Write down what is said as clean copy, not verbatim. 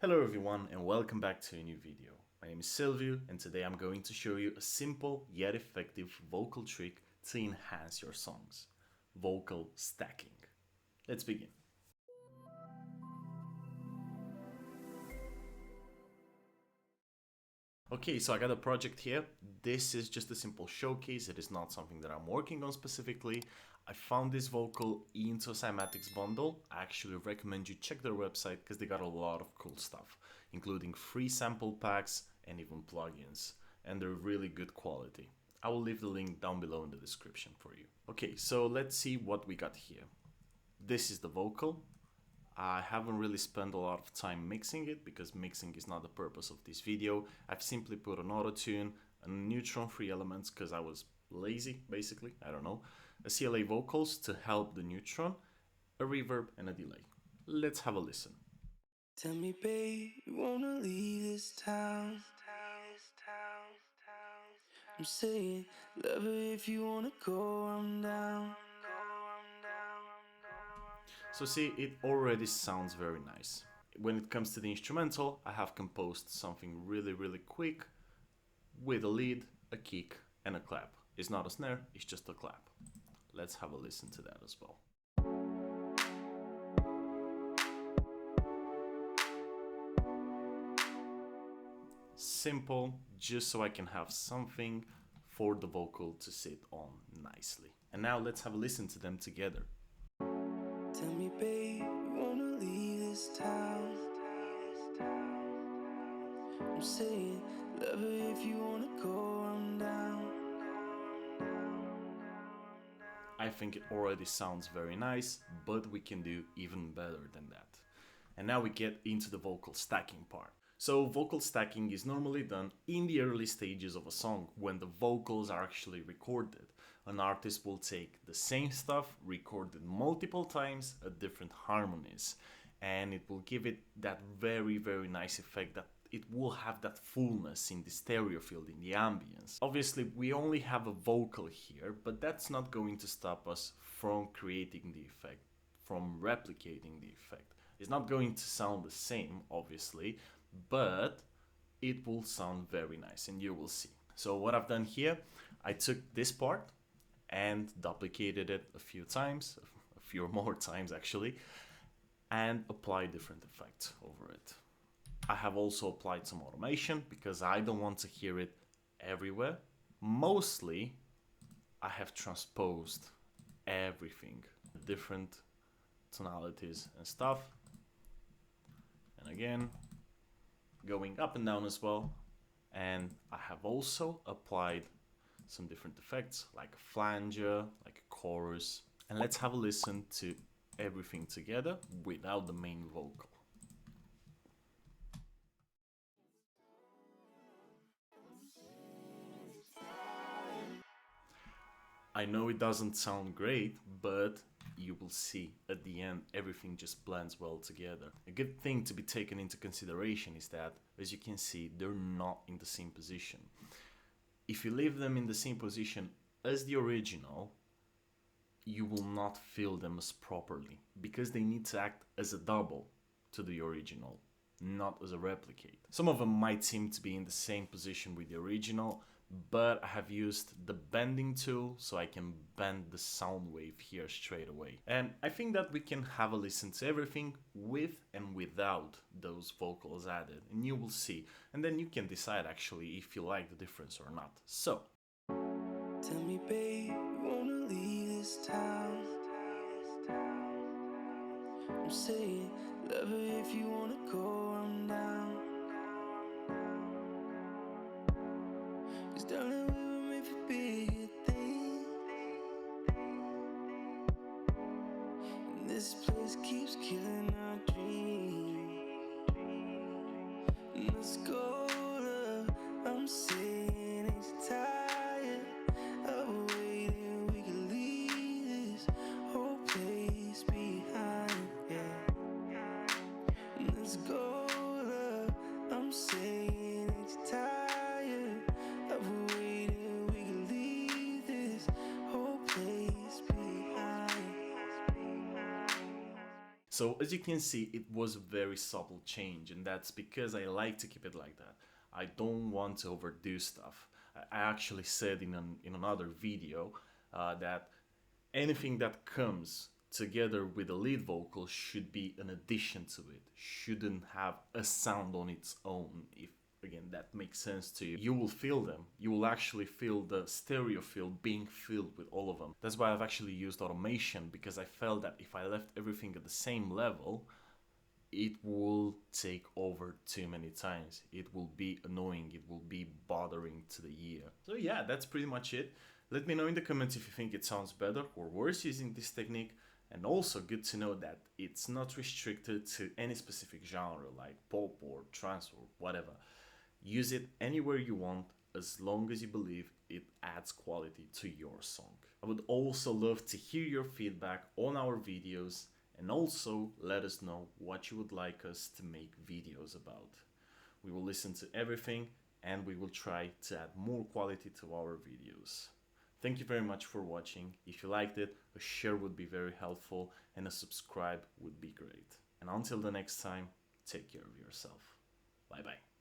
Hello everyone and welcome back to a new video. My name is Silvio and today I'm going to show you a simple yet effective vocal trick to enhance your songs. Vocal stacking. Let's begin. Okay, so I got a project here. This is just a simple showcase. It is not something that I'm working on specifically. I found this vocal into a Cymatics bundle. I actually recommend you check their website because they got a lot of cool stuff, including free sample packs and even plugins. And they're really good quality. I will leave the link down below in the description for you. Okay, so let's see what we got here. This is the vocal. I haven't really spent a lot of time mixing it because mixing is not the purpose of this video. I've simply put an auto-tune, a neutron-free elements because I was lazy, basically, I don't know, a CLA vocals to help the neutron, a reverb and a delay. Let's have a listen. Tell me, babe, you wanna leave this town? I'm saying, love her if you wanna go, I'm down. So see, it already sounds very nice. When it comes to the instrumental, I have composed something really quick with a lead, a kick and a clap. It's not a snare, it's just a clap. Let's have a listen to that as well. Simple, just so I can have something for the vocal to sit on nicely. And now let's have a listen to them together. Tell me, babe, you wanna leave this town? I'm saying, love her if you wanna go, I'm down. I think it already sounds very nice, but we can do even better than that. And now we get into the vocal stacking part. So vocal stacking is normally done in the early stages of a song when the vocals are actually recorded. An artist will take the same stuff, record it multiple times at different harmonies, and it will give it that very nice effect that it will have that fullness in the stereo field, in the ambience. Obviously, we only have a vocal here, but that's not going to stop us from creating the effect, from replicating the effect. It's not going to sound the same, obviously, but it will sound very nice and you will see. So what I've done here, I took this part and duplicated it a few times, a few more times actually, and applied different effects over it. I have also applied some automation because I don't want to hear it everywhere. Mostly, I have transposed everything, different tonalities and stuff. And again, going up and down as well. And I have also applied some different effects like a flanger, like a chorus. And let's have a listen to everything together without the main vocal. I know it doesn't sound great, but you will see at the end everything just blends well together. A good thing to be taken into consideration is that, as you can see, they're not in the same position. If you leave them in the same position as the original, you will not feel them as properly because they need to act as a double to the original, not as a replicate. Some of them might seem to be in the same position with the original, but I have used the bending tool so I can bend the sound wave here straight away. And I think that we can have a listen to everything with and without those vocals added, and you will see. And then you can decide actually if you like the difference or not. So, Tell me, babe, you wanna leave this town? I'm saying, love her if you wanna go, I'm down. 'Cause darling, we were made for bigger things. And this place keeps killing our dreams. Let's go, love, I'm saying, ain't you tired of waiting? We can leave this whole place behind, yeah. Let's go, love, I'm saying, ain't you tired of waiting? We can leave this whole place behind. So as you can see, it was a very subtle change, and that's because I like to keep it like that. I don't want to overdo stuff. I actually said in another video that anything that comes together with a lead vocal should be an addition to it, shouldn't have a sound on its own. If again that makes sense to you, you will feel them. You will actually feel the stereo field being filled with all of them. That's why I've actually used automation, because I felt that if I left everything at the same level, it will take over too many times. It will be annoying, it will be bothering to the ear. So yeah, that's pretty much it. Let me know in the comments if you think it sounds better or worse using this technique. And also good to know that it's not restricted to any specific genre like pop or trance or whatever. Use it anywhere you want as long as you believe it adds quality to your song. I would also love to hear your feedback on our videos, and also let us know what you would like us to make videos about. We will listen to everything and we will try to add more quality to our videos. Thank you very much for watching. If you liked it, a share would be very helpful and a subscribe would be great. And until the next time, take care of yourself. Bye bye.